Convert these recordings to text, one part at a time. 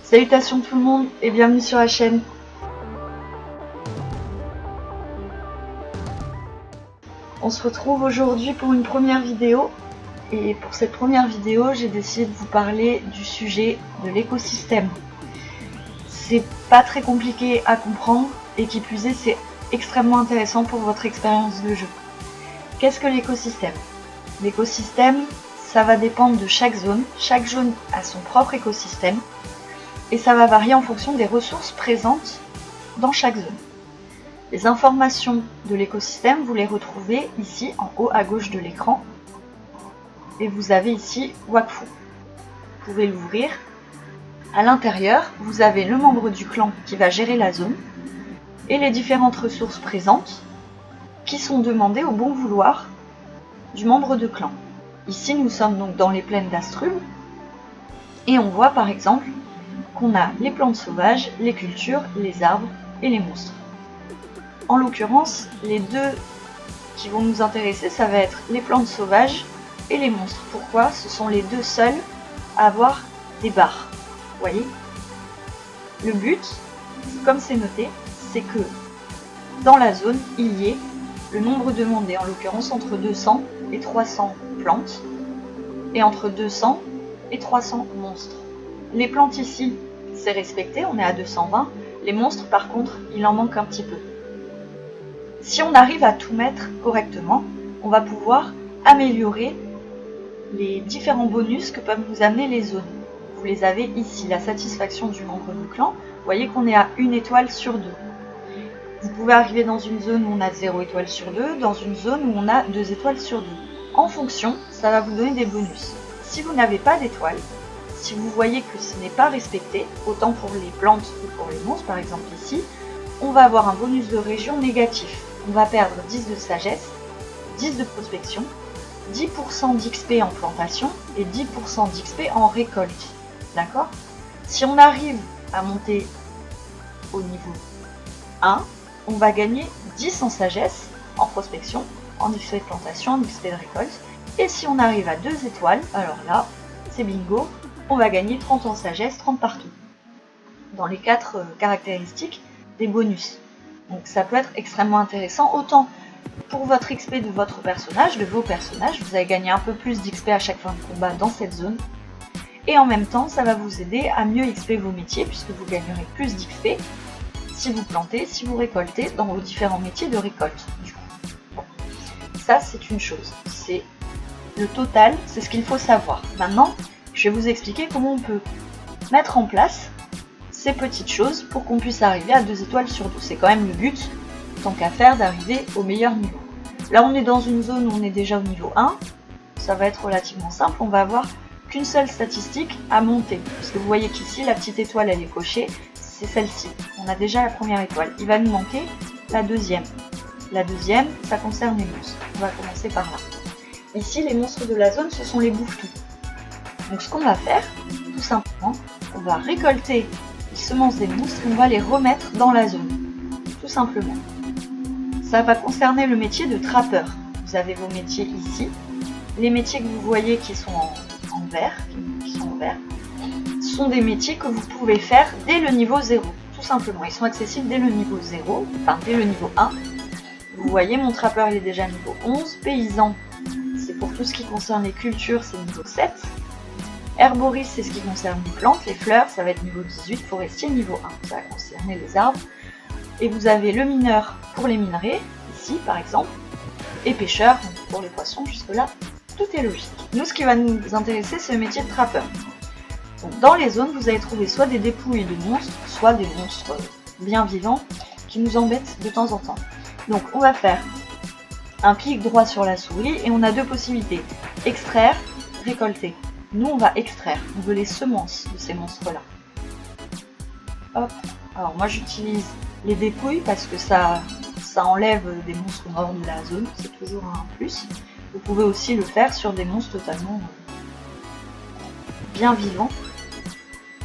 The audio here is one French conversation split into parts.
Salutations tout le monde et bienvenue sur la chaîne. On se retrouve aujourd'hui pour une première vidéo. Et pour cette première vidéo, j'ai décidé de vous parler du sujet de l'écosystème. C'est pas très compliqué à comprendre et qui plus est, c'est extrêmement intéressant pour votre expérience de jeu. Qu'est-ce que l'écosystème? L'écosystème, ça va dépendre de chaque zone. Chaque zone a son propre écosystème et ça va varier en fonction des ressources présentes dans chaque zone. Les informations de l'écosystème, vous les retrouvez ici en haut à gauche de l'écran. Et vous avez ici Wakfu. Vous pouvez l'ouvrir. À l'intérieur, vous avez le membre du clan qui va gérer la zone et les différentes ressources présentes qui sont demandées au bon vouloir du membre de clan. Ici, nous sommes donc dans les plaines d'Astrub et on voit par exemple qu'on a les plantes sauvages, les cultures, les arbres et les monstres. En l'occurrence, les deux qui vont nous intéresser, ça va être les plantes sauvages et les monstres. Pourquoi? Ce sont les deux seuls à avoir des barres. Vous voyez? Le but, comme c'est noté, c'est que dans la zone, il y ait le nombre demandé, en l'occurrence entre 200 et 300 plantes, et entre 200 et 300 monstres. Les plantes ici, c'est respecté, on est à 220. Les monstres, par contre, il en manque un petit peu. Si on arrive à tout mettre correctement, on va pouvoir améliorer les différents bonus que peuvent vous amener les zones. Vous les avez ici, la satisfaction du membre du clan. Vous voyez qu'on est à 1 étoile sur 2. Vous pouvez arriver dans une zone où on a 0 étoile sur 2, dans une zone où on a 2 étoiles sur 2. En fonction, ça va vous donner des bonus. Si vous n'avez pas d'étoiles, si vous voyez que ce n'est pas respecté, autant pour les plantes que pour les monstres, par exemple ici, on va avoir un bonus de région négatif. On va perdre 10 de sagesse, 10 de prospection, 10% d'XP en plantation et 10% d'XP en récolte. D'accord? Si on arrive à monter au niveau 1, on va gagner 10 en sagesse, en prospection, en XP de plantation, en XP de récolte. Et si on arrive à 2 étoiles, alors là, c'est bingo, on va gagner 30 en sagesse, 30 partout. Dans les 4 caractéristiques des bonus. Donc ça peut être extrêmement intéressant, autant pour votre XP de votre personnage, de vos personnages, vous allez gagner un peu plus d'XP à chaque fin de combat dans cette zone. Et en même temps, ça va vous aider à mieux XP vos métiers, puisque vous gagnerez plus d'XP si vous plantez, si vous récoltez dans vos différents métiers de récolte. Du coup. Bon. Ça, c'est une chose. C'est le total, c'est ce qu'il faut savoir. Maintenant, je vais vous expliquer comment on peut mettre en place ces petites choses pour qu'on puisse arriver à 2 étoiles sur 2. C'est quand même le but, tant qu'à faire, d'arriver au meilleur niveau. Là, on est dans une zone où on est déjà au niveau 1. Ça va être relativement simple. On va avoir qu'une seule statistique à monter. Parce que vous voyez qu'ici, la petite étoile, elle est cochée. C'est celle-ci. On a déjà la première étoile. Il va nous manquer la deuxième. La deuxième, ça concerne les monstres. On va commencer par là. Ici, les monstres de la zone, ce sont les bouffetous. Donc, ce qu'on va faire, tout simplement, on va récolter les semences des monstres et on va les remettre dans la zone. Tout simplement. Ça va concerner le métier de trappeur. Vous avez vos métiers ici. Les métiers que vous voyez qui sont en vert, sont des métiers que vous pouvez faire dès le niveau 0. Tout simplement. Ils sont accessibles dès le niveau 0, enfin dès le niveau 1. Vous voyez, mon trappeur il est déjà niveau 11. Paysan, c'est pour tout ce qui concerne les cultures, c'est niveau 7. Herboriste, c'est ce qui concerne les plantes. Les fleurs, ça va être niveau 18. Forestier, niveau 1. Ça va concerner les arbres. Et vous avez le mineur pour les minerais, ici par exemple, et pêcheur pour les poissons, jusque-là, tout est logique. Nous, ce qui va nous intéresser, c'est le métier de trappeur. Donc, dans les zones, vous allez trouver soit des dépouilles de monstres, soit des monstres bien vivants qui nous embêtent de temps en temps. Donc on va faire un clic droit sur la souris et on a deux possibilités, extraire, récolter. Nous, on va extraire, on veut les semences de ces monstres-là. Hop. Alors moi, j'utilise les dépouilles parce que ça enlève des monstres morts de la zone, c'est toujours un plus. Vous pouvez aussi le faire sur des monstres totalement bien vivants.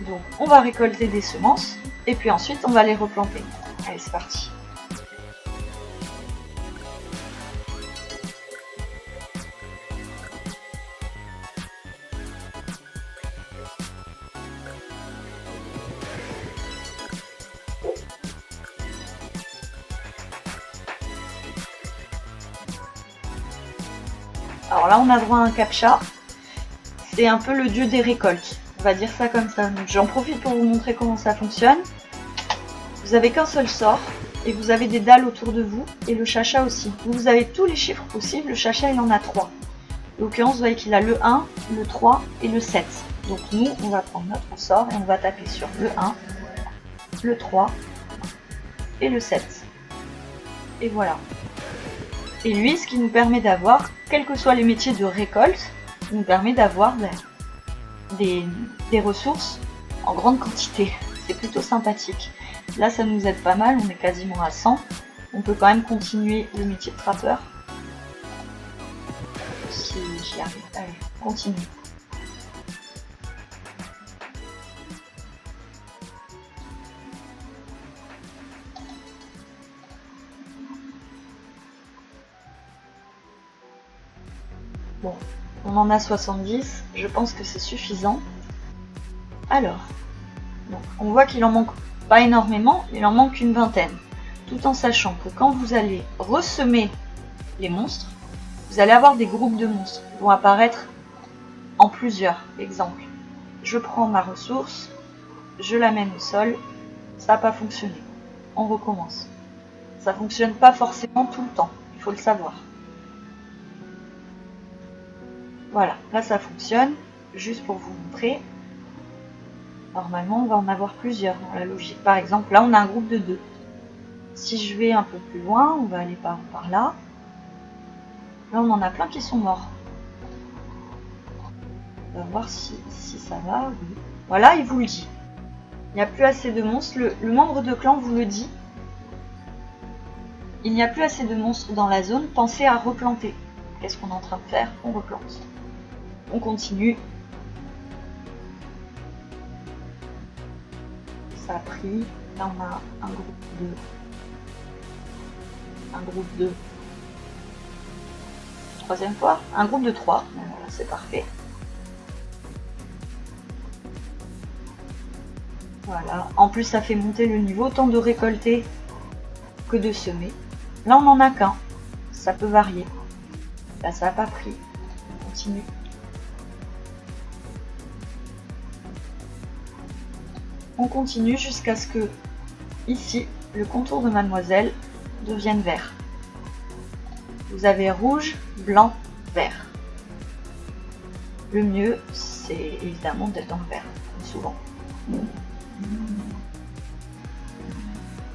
Donc on va récolter des semences et puis ensuite on va les replanter. Allez, c'est parti. Alors là, on a droit à un captcha. C'est un peu le dieu des récoltes. On va dire ça comme ça. Donc j'en profite pour vous montrer comment ça fonctionne. Vous avez qu'un seul sort et vous avez des dalles autour de vous et le chacha aussi. Vous avez tous les chiffres possibles. Le chacha, il en a 3. En l'occurrence, vous voyez qu'il a le 1, le 3 et le 7. Donc nous, on va prendre notre sort et on va taper sur le 1, le 3 et le 7. Et voilà. Et lui, ce qui nous permet d'avoir, quels que soient les métiers de récolte, nous permet d'avoir des ressources en grande quantité. C'est plutôt sympathique. Là, ça nous aide pas mal, on est quasiment à 100. On peut quand même continuer le métier de trappeur. Si j'y arrive. Allez, continue. Bon, on en a 70, je pense que c'est suffisant. Alors, donc, on voit qu'il en manque pas énormément, il en manque une vingtaine. Tout en sachant que quand vous allez ressemer les monstres, vous allez avoir des groupes de monstres qui vont apparaître en plusieurs. Exemple, je prends ma ressource, je la mène au sol, ça n'a pas fonctionné. On recommence. Ça ne fonctionne pas forcément tout le temps, il faut le savoir. Voilà, là ça fonctionne. Juste pour vous montrer, normalement on va en avoir plusieurs dans la logique. Par exemple, là on a un groupe de 2. Si je vais un peu plus loin, on va aller par là. Là on en a plein qui sont morts. On va voir si ça va. Oui. Voilà, il vous le dit. Il n'y a plus assez de monstres. Le membre de clan vous le dit. Il n'y a plus assez de monstres dans la zone. Pensez à replanter. Qu'est-ce qu'on est en train de faire? On replante. On continue. Ça a pris. Là, on a un groupe 2. Un groupe 2. Troisième fois. Un groupe de 3. Voilà, c'est parfait. Voilà. En plus, ça fait monter le niveau. Tant de récolter que de semer. Là, on n'en a qu'un. Ça peut varier. Là, ça n'a pas pris. On continue. On continue jusqu'à ce que, ici, le contour de Mademoiselle devienne vert. Vous avez rouge, blanc, vert. Le mieux, c'est évidemment d'être dans le vert, comme souvent.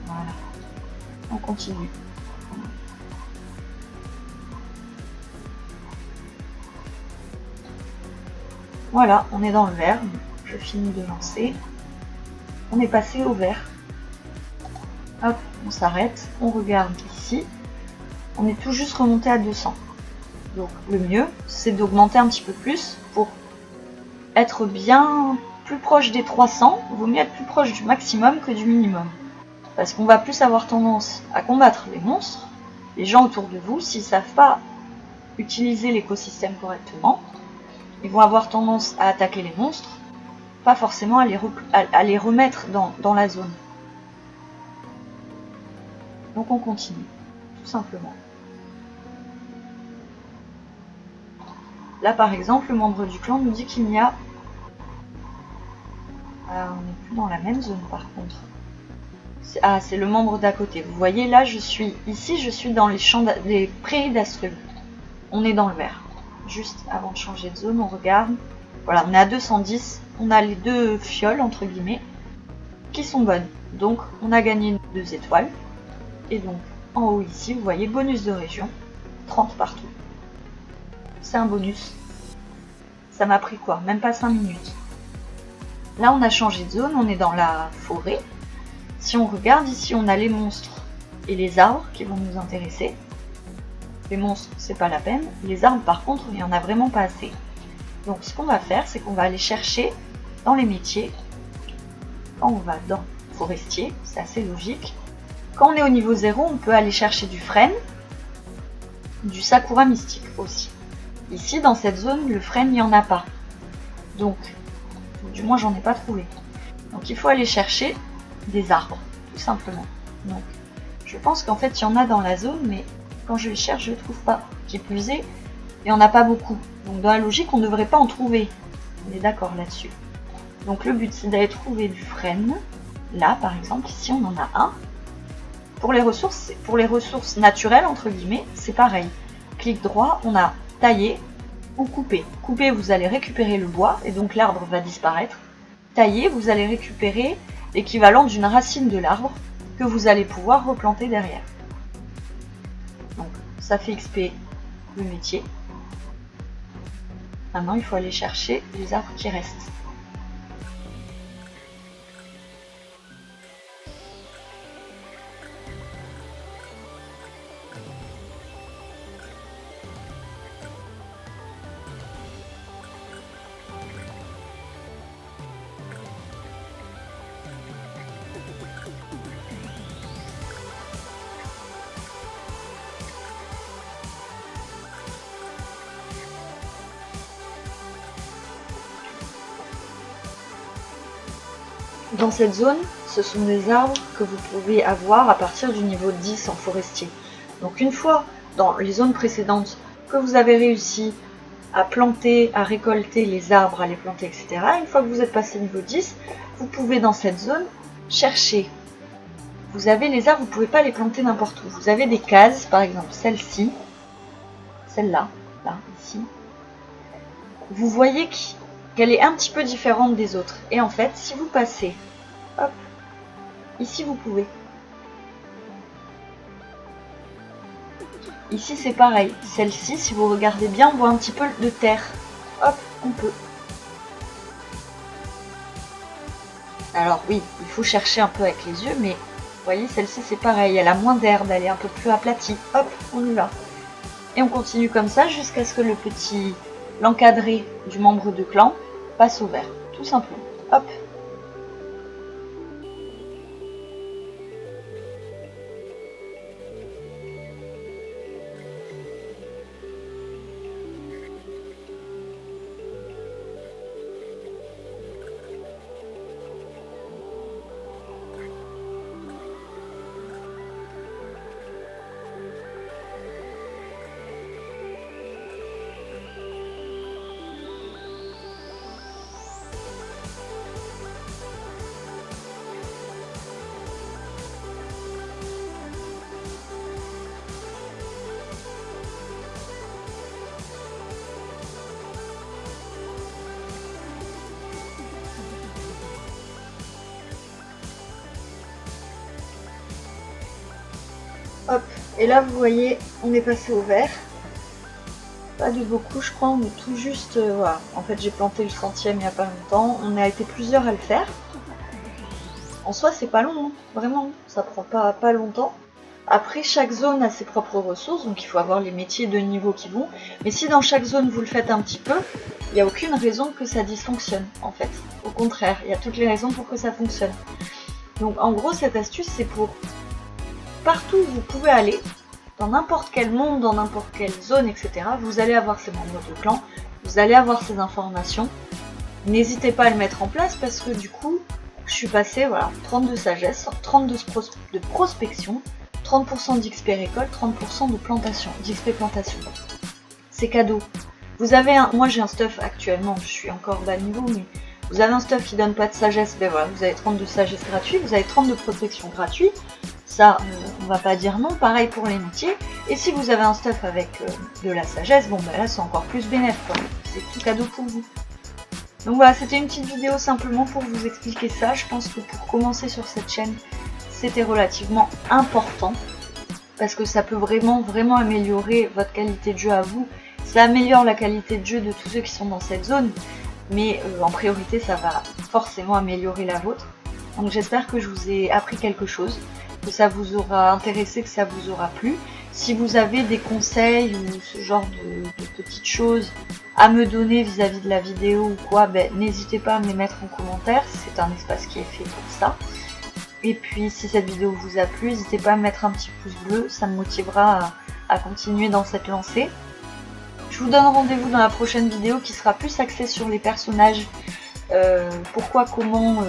Voilà. On continue. Voilà, on est dans le vert. Je finis de lancer. On est passé au vert. Hop, on s'arrête. On regarde ici. On est tout juste remonté à 200. Donc le mieux, c'est d'augmenter un petit peu plus pour être bien plus proche des 300. Il vaut mieux être plus proche du maximum que du minimum. Parce qu'on va plus avoir tendance à combattre les monstres. Les gens autour de vous, s'ils ne savent pas utiliser l'écosystème correctement, ils vont avoir tendance à attaquer les monstres, pas forcément à les remettre dans la zone. Donc on continue, tout simplement. Là par exemple, le membre du clan nous dit qu'il n'y a... on n'est plus dans la même zone par contre. Ah, c'est le membre d'à côté. Vous voyez, là je suis ici, je suis dans les champs des prairies d'Astrul. On est dans le vert. Juste avant de changer de zone, on regarde. Voilà, on est à 210. On a les 2 fioles, entre guillemets, qui sont bonnes. Donc, on a gagné 2 étoiles. Et donc, en haut ici, vous voyez, bonus de région. 30 partout. C'est un bonus. Ça m'a pris quoi? Même pas 5 minutes. Là, on a changé de zone. On est dans la forêt. Si on regarde, ici, on a les monstres et les arbres qui vont nous intéresser. Les monstres, c'est pas la peine. Les arbres, par contre, il n'y en a vraiment pas assez. Donc, ce qu'on va faire, c'est qu'on va aller chercher dans les métiers. Quand on va dans forestier, c'est assez logique. Quand on est au niveau 0, on peut aller chercher du frêne, du sakura mystique aussi. Ici, dans cette zone, le frêne, il n'y en a pas. Donc, du moins, j'en ai pas trouvé. Donc, il faut aller chercher des arbres, tout simplement. Donc, je pense qu'en fait, il y en a dans la zone, mais quand je les cherche, je ne trouve pas. Qui plus est, il n'y en a pas beaucoup. Donc dans la logique, on ne devrait pas en trouver. On est d'accord là-dessus. Donc le but, c'est d'aller trouver du frêne. Là, par exemple, ici, on en a un. Pour les ressources naturelles, entre guillemets, c'est pareil. Clic droit, on a tailler ou couper. Couper, vous allez récupérer le bois, et donc l'arbre va disparaître. Tailler, vous allez récupérer l'équivalent d'une racine de l'arbre que vous allez pouvoir replanter derrière. Donc, ça fait XP le métier. Maintenant, il faut aller chercher les arbres qui restent. Dans cette zone, ce sont des arbres que vous pouvez avoir à partir du niveau 10 en forestier. Donc une fois dans les zones précédentes que vous avez réussi à planter, à récolter les arbres, à les planter, etc. Une fois que vous êtes passé niveau 10, vous pouvez dans cette zone chercher. Vous avez les arbres, vous ne pouvez pas les planter n'importe où. Vous avez des cases, par exemple celle-ci, celle-là, là, ici. Vous voyez qu'elle est un petit peu différente des autres. Et en fait, si vous passez, hop, ici vous pouvez. Ici c'est pareil. Celle-ci, si vous regardez bien, on voit un petit peu de terre. Hop, on peut. Alors oui, il faut chercher un peu avec les yeux, mais vous voyez, celle-ci c'est pareil. Elle a moins d'herbe, elle est un peu plus aplatie. Hop, on y va. Et on continue comme ça jusqu'à ce que l'encadré du membre de clan passe au vert, tout simplement. Hop. Hop, et là vous voyez, on est passé au vert. Pas de beaucoup, je crois, on est tout juste... voilà. En fait, j'ai planté le 100e il n'y a pas longtemps. On a été plusieurs à le faire. En soi, c'est pas long, hein. Vraiment, ça prend pas longtemps. Après, chaque zone a ses propres ressources, donc il faut avoir les métiers de niveau qui vont. Mais si dans chaque zone vous le faites un petit peu, il n'y a aucune raison que ça dysfonctionne, en fait. Au contraire, il y a toutes les raisons pour que ça fonctionne. Donc en gros, cette astuce, c'est pour... Partout où vous pouvez aller, dans n'importe quel monde, dans n'importe quelle zone, etc., vous allez avoir ces membres de clan, vous allez avoir ces informations. N'hésitez pas à le mettre en place parce que du coup, je suis passée, voilà, 32 sagesse, 32 de prospection, 30% d'XP récolte, 30% de plantation, d'XP plantation. C'est cadeau. Vous avez moi j'ai un stuff actuellement, je suis encore bas niveau, mais vous avez un stuff qui donne pas de sagesse, ben voilà, vous avez 32 sagesse gratuits, vous avez 30 de prospection gratuit. Ça, on va pas dire non, pareil pour les métiers. Et si vous avez un stuff avec de la sagesse, bon ben là c'est encore plus bénéf, quoi. C'est tout cadeau pour vous. Donc voilà, c'était une petite vidéo simplement pour vous expliquer ça. Je pense que pour commencer sur cette chaîne, c'était relativement important. Parce que ça peut vraiment améliorer votre qualité de jeu à vous. Ça améliore la qualité de jeu de tous ceux qui sont dans cette zone. Mais en priorité, ça va forcément améliorer la vôtre. Donc j'espère que je vous ai appris quelque chose, que ça vous aura intéressé, que ça vous aura plu. Si vous avez des conseils ou ce genre de petites choses à me donner vis-à-vis de la vidéo ou quoi, ben, n'hésitez pas à me les mettre en commentaire, c'est un espace qui est fait pour ça. Et puis si cette vidéo vous a plu, n'hésitez pas à me mettre un petit pouce bleu, ça me motivera à continuer dans cette lancée. Je vous donne rendez-vous dans la prochaine vidéo qui sera plus axée sur les personnages, pourquoi, comment,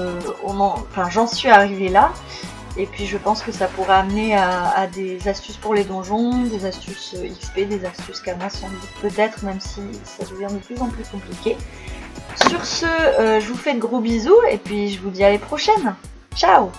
enfin j'en suis arrivée là. Et puis je pense que ça pourrait amener à des astuces pour les donjons, des astuces XP, des astuces Kama sans doute peut-être, même si ça devient de plus en plus compliqué. Sur ce, je vous fais de gros bisous et puis je vous dis à la prochaine. Ciao!